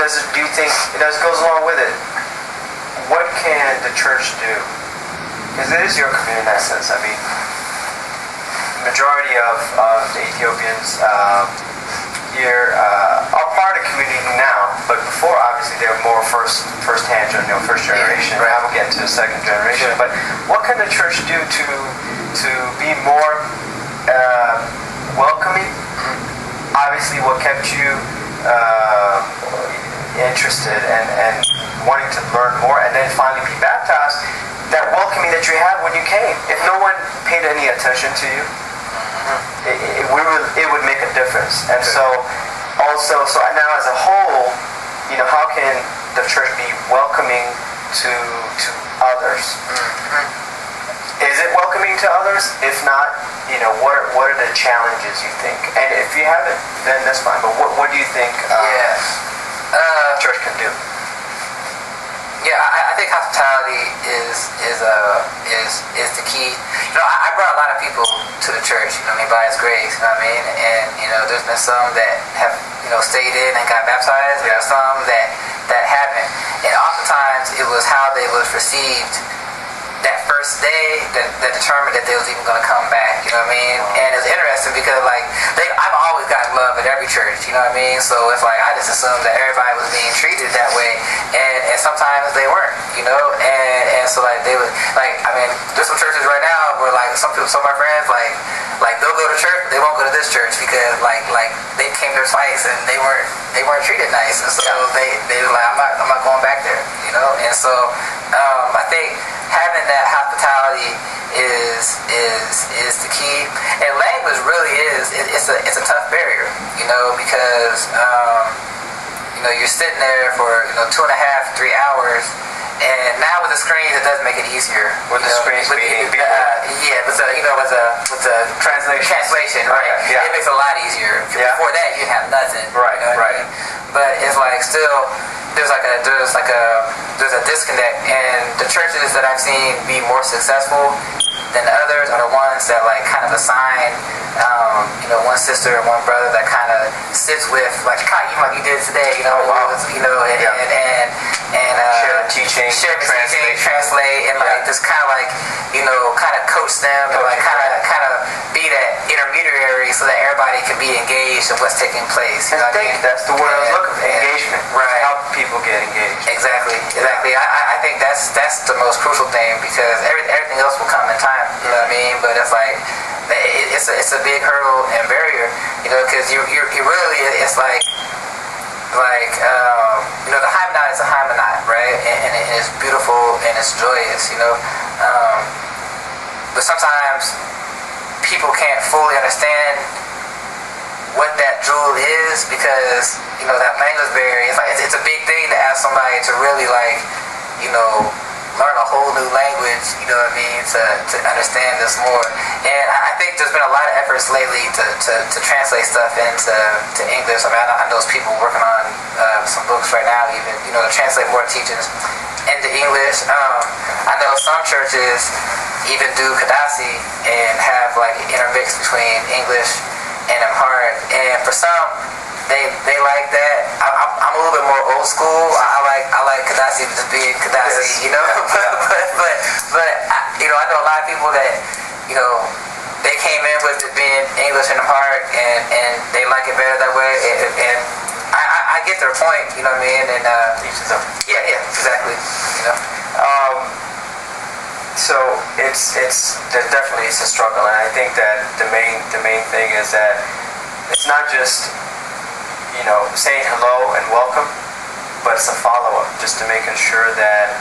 do you think it goes along with it? What can the church do? Because it is your community in that sense. I mean, the majority of the Ethiopians here are part of the community now, but before obviously they were more first generation. Right. I will get into the second generation. But what can the church do to be more welcoming? Obviously, what kept you interested and wanting to learn more, and then finally be baptized, that welcoming that you had when you came. If no one paid any attention to you, it would make a difference. And so now as a whole, how can the church be welcoming to others? Is it welcoming to others? If not, what are the challenges you think? And if you haven't, then that's fine. But what do you think church can do? Yeah, I think hospitality is the key. I brought a lot of people to the church, by His grace, and there's been some that have, stayed in and got baptized. There are some that haven't, and oftentimes it was how they was received that first day that determined that they was even going to come back. And it's interesting because I've always gotten love at every church. So it's like I just assumed that everybody was being treated that way, and sometimes they weren't. And so they would there's some churches right now where some of my friends they'll go to church, they won't go to this church because they came there twice and they weren't treated nice, and so they were like, I'm not going back there. And so I think having that hospitality is the key, and language really it's a tough barrier, because you're sitting there for 2.5-3 hours, and now with the screens it does make it easier. With the screens being with the translation, right? Yeah. It makes it a lot easier. Before that you have nothing, right? Right. But it's still there's a disconnect, and the churches that I've seen be more successful than the others are the ones that kind of assign one sister and one brother that kind of sits with like you did today, and share the teaching, translate, and just kind of coach them, and kind of be that intermediary so that everybody can be engaged in what's taking place. That's the word I was looking for. Engagement. Right. Help people get engaged. Exactly. I think that's the most crucial thing, because everything else will come in time. But it's a big hurdle and barrier. Because you really it's the Heimanot is a Heimanot, right? And it's beautiful and it's joyous. But sometimes people can't fully understand what that jewel is, because that language barrier. It's a big thing to ask somebody to really learn a whole new language, to understand this more. And I think there's been a lot of efforts lately to translate stuff into English. I know there's people working on some books right now, even to translate more teachings into English. I know some churches even do Kadasi and have an intermix between English and Amharic, and for some they like that. I'm a little bit more old school. I like Kadasi just being Kadasi, but I know a lot of people that they came in with it being English and Amharic, and they like it better that way, and I get their point, and yeah, exactly, So there's definitely a struggle, and I think that the main thing is that it's not just saying hello and welcome, but it's a follow-up, just to making sure that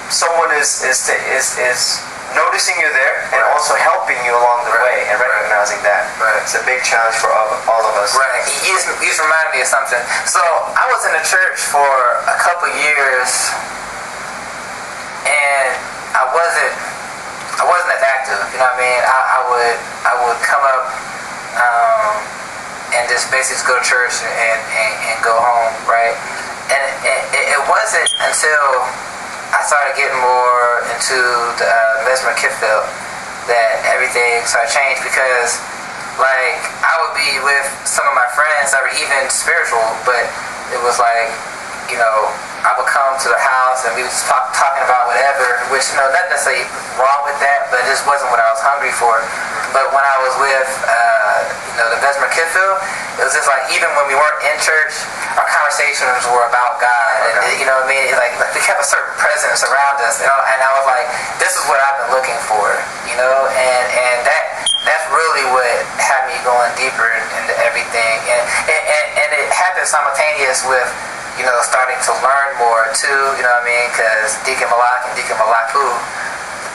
someone is noticing you there, and also helping you along the way, and recognizing that. Right. It's a big challenge for all of us. Right. You just reminded me of something. So I was in the church for a couple years, and I wasn't as active. I would come up and just basically go to church and go home, right? And it wasn't until I started getting more into the Mesmer Kiffill that everything started to change, because like I would be with some of my friends that were even spiritual, but it was like, you know, I would come to the house and we would just talking about whatever, which, you know, nothing necessarily wrong with that, but it just wasn't what I was hungry for. But when I was with, you know, the Besmer Kidfield, it was just like, even when we weren't in church, our conversations were about God. And, you know what I mean? Like we kept a certain presence around us, you know, and I was like, this is what I've been looking for, you know, and that's really what had me going deeper into everything. And it happened simultaneous with, you know, starting to learn more too, you know what I mean? Because Deacon Malak and Deacon Malapu,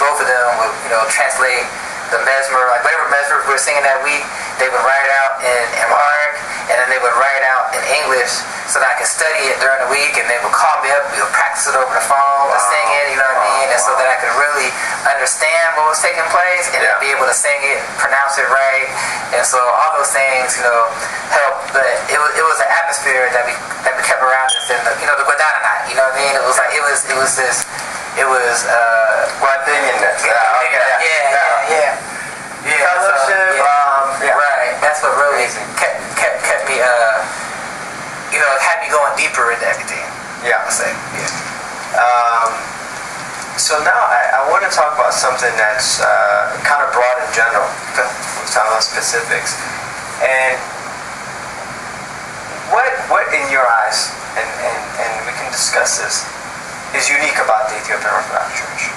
both of them would, you know, translate the Mesmer, like whatever Mesmer we were singing that week, they would write it out in Amharic, and then they would write it out in English so that I could study it during the week, and they would call me up, we would practice it over the phone, to sing it, you know what I mean? And so that I could really understand what was taking place, and then be able to sing it, pronounce it right, and so all those things, you know, helped. But it was an atmosphere that we kept around us, and you know, the Guadana night, you know what I mean? It was like, it was fellowship, right. That's what really kept me, you know, had me going deeper into everything. Yeah. I say, So now I want to talk about something that's kind of broad in general. We're talking about specifics, and what in your eyes, and we can discuss this, is unique about the Ethiopian Orthodox Church?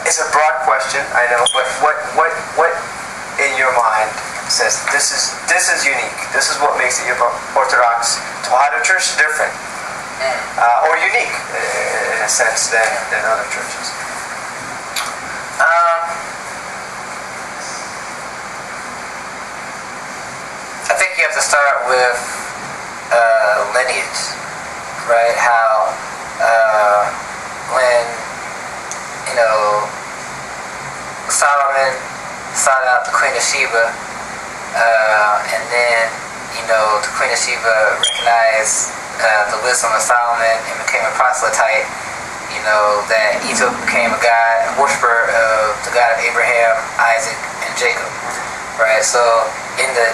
It's a broad question, I know, but what in your mind says this is unique? This is what makes the Orthodox Tewahido Church different, or unique in a sense than other churches. I think you have to start with lineage, right? How when, you know, Solomon sought out the Queen of Sheba, and then, you know, the Queen of Sheba recognized the wisdom of Solomon and became a proselyte, you know, that Ethiopia became a worshiper of the God of Abraham, Isaac, and Jacob, right? So in the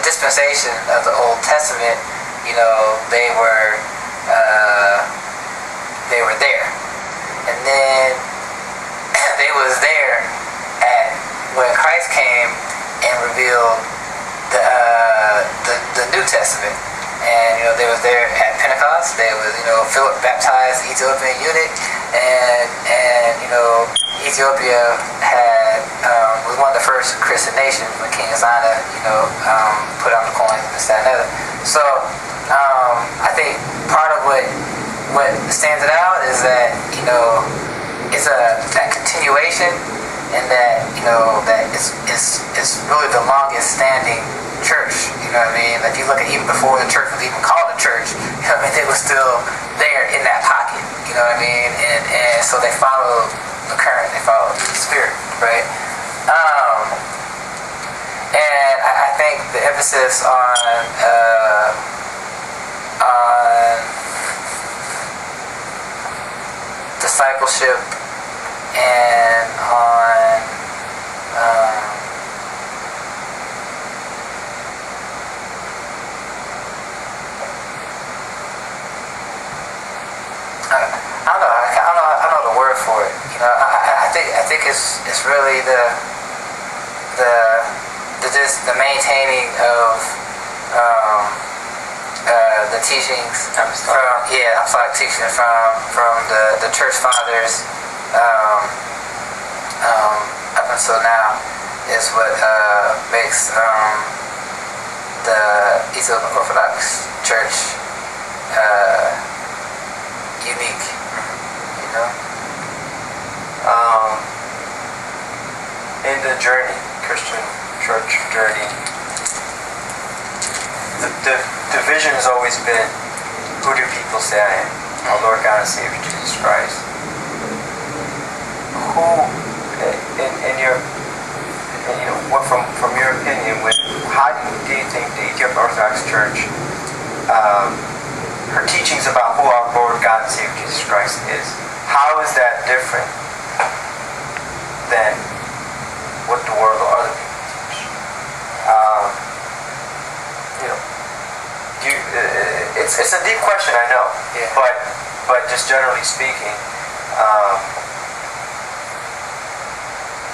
dispensation of the Old Testament, you know, they were there, and then they was there at when Christ came and revealed the New Testament. And, you know, they was there at Pentecost. They was, you know, Philip baptized the Ethiopian eunuch, and you know, Ethiopia was one of the first Christian nations when King Azana, you know, put on the coins and this, that, and other. So I think part of what stands it out is that, you know, it's that continuation, and that, you know, that it's really the longest standing church, you know what I mean? Like, if you look at even before the church was even called a church, you know what I mean, it was still there in that pocket, you know what I mean? And so they followed the current, they followed the spirit, right? And I think the emphasis on discipleship and on I don't know the word for it. You know, I think it's really the maintaining of the teachings teaching from the church fathers up until now is what makes the Ethiopian Orthodox Church unique, you know. In the journey, Christian church journey, the division has always been, who do people say I am? Our Lord God and Savior Jesus Christ. Who, in your, you know, what from your opinion, how do you think the Ethiopian Orthodox Church, her teachings about who our Lord God and Savior Jesus Christ is, how is that different than what the world or other people teach? it's a deep question, I know. Yeah. But just generally speaking,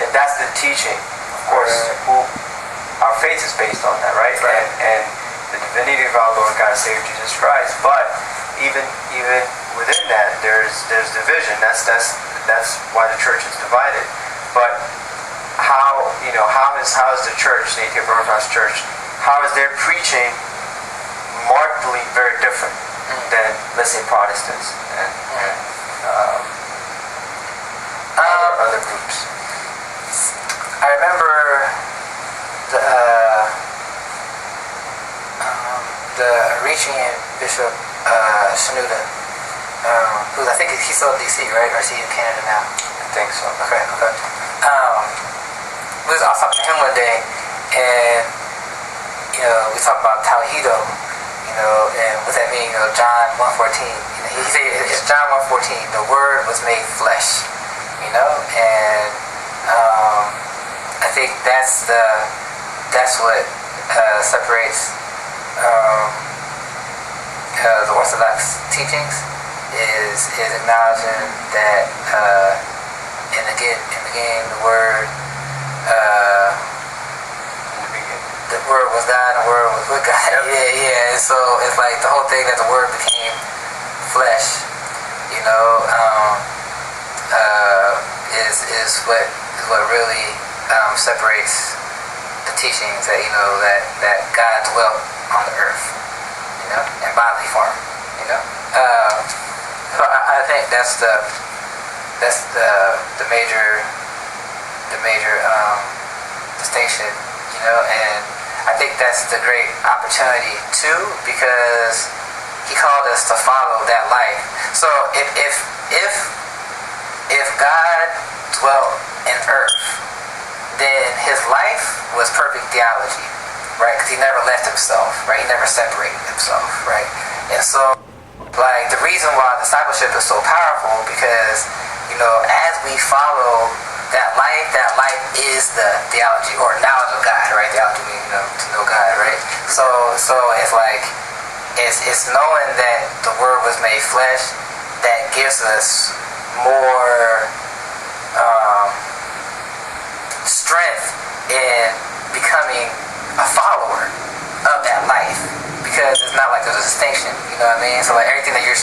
if that's the teaching, of course, our faith is based on that, right? And the divinity of our Lord God and Savior Jesus Christ. But even within that, there's division. That's why the church is divided. But how is the church, the Ethiopian Orthodox Church, how is their preaching markedly very different than, let's say, Protestants and other groups? I remember the Eritrean Bishop Shenouda, who I think he's still in DC, right? Or is he in Canada now? I think so. Okay. I was talking to him one day, and we talked about Tewahido, and what that means. John 1:14. He said it's John 1:14. The Word was made flesh, and I think that's what separates the Orthodox teachings is acknowledging that in the beginning the Word. The Word was God, and the Word was with God. Yeah. So it's like the whole thing that the Word became flesh, is what really separates the teachings that God dwelt on the earth, in bodily form, So I think that's the major distinction, and I think that's the great opportunity too, because he called us to follow that life. So if God dwelt in earth, then his life was perfect theology, right? Because he never left himself, right? He never separated himself, right? And so, the reason why discipleship is so powerful, because as we follow that life is the theology or knowledge of God, right? Theology means to know God, right? So it's like it's knowing that the Word was made flesh that gives us more strength in becoming a follower of that life, because it's not like there's a distinction, So everything that you're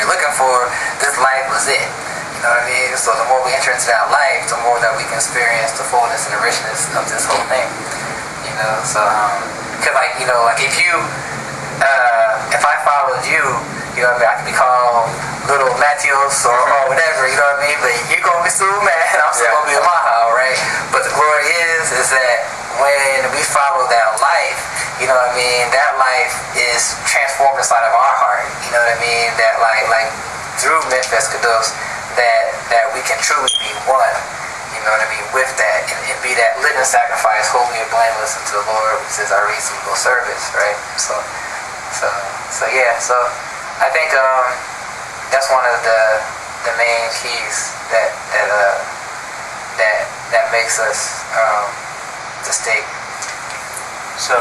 looking for, this life was it. So the more we enter into that life, the more that we can experience the fullness and the richness of this whole thing. So because if you if I followed you, I could be called Little Matthews or whatever, but you're gonna be Superman, I'm still gonna be Amaha, right? But the glory is that when we follow that life, that life is transformed inside of our heart, that like through Memphis Kados, that we can truly be one, with that, and be that living sacrifice, holy and blameless unto the Lord, which is our reasonable service, right? So I think that's one of the main keys that makes us distinct. So